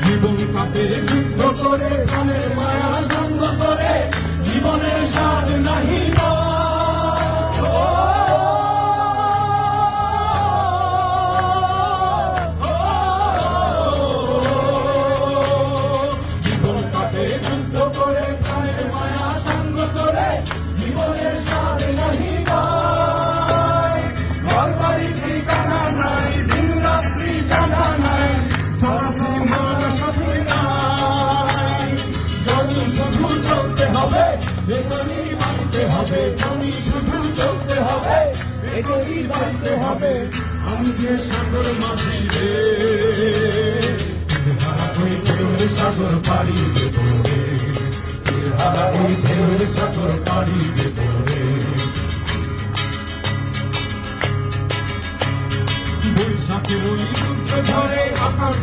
জীবন কাপে যুদ্ধ করে প্রাণের মায়া সঙ্গ করে জীবনের স্বাদ নাহি জীবন কাপে যুদ্ধ করে প্রাণের মায়া সঙ্গ করে জীবনের স্বাদ নাহি ঘর বাড়ি ঠিকানা নাই দিন রাত্রি জানা নাই শুধু চলতে হবে বেতনই মানতে হবে জমি শুধু চলতে হবে বেতনই মানতে হবে আমি যে সাগর মাঝি রে হারা ওই ঢেউর সাগর পাড়ি দেব রে হারা ওই ঢেউর সাগর পাড়ি দেব রে বৈশাখের ওই রুদ্র ঝড়ে আকাশ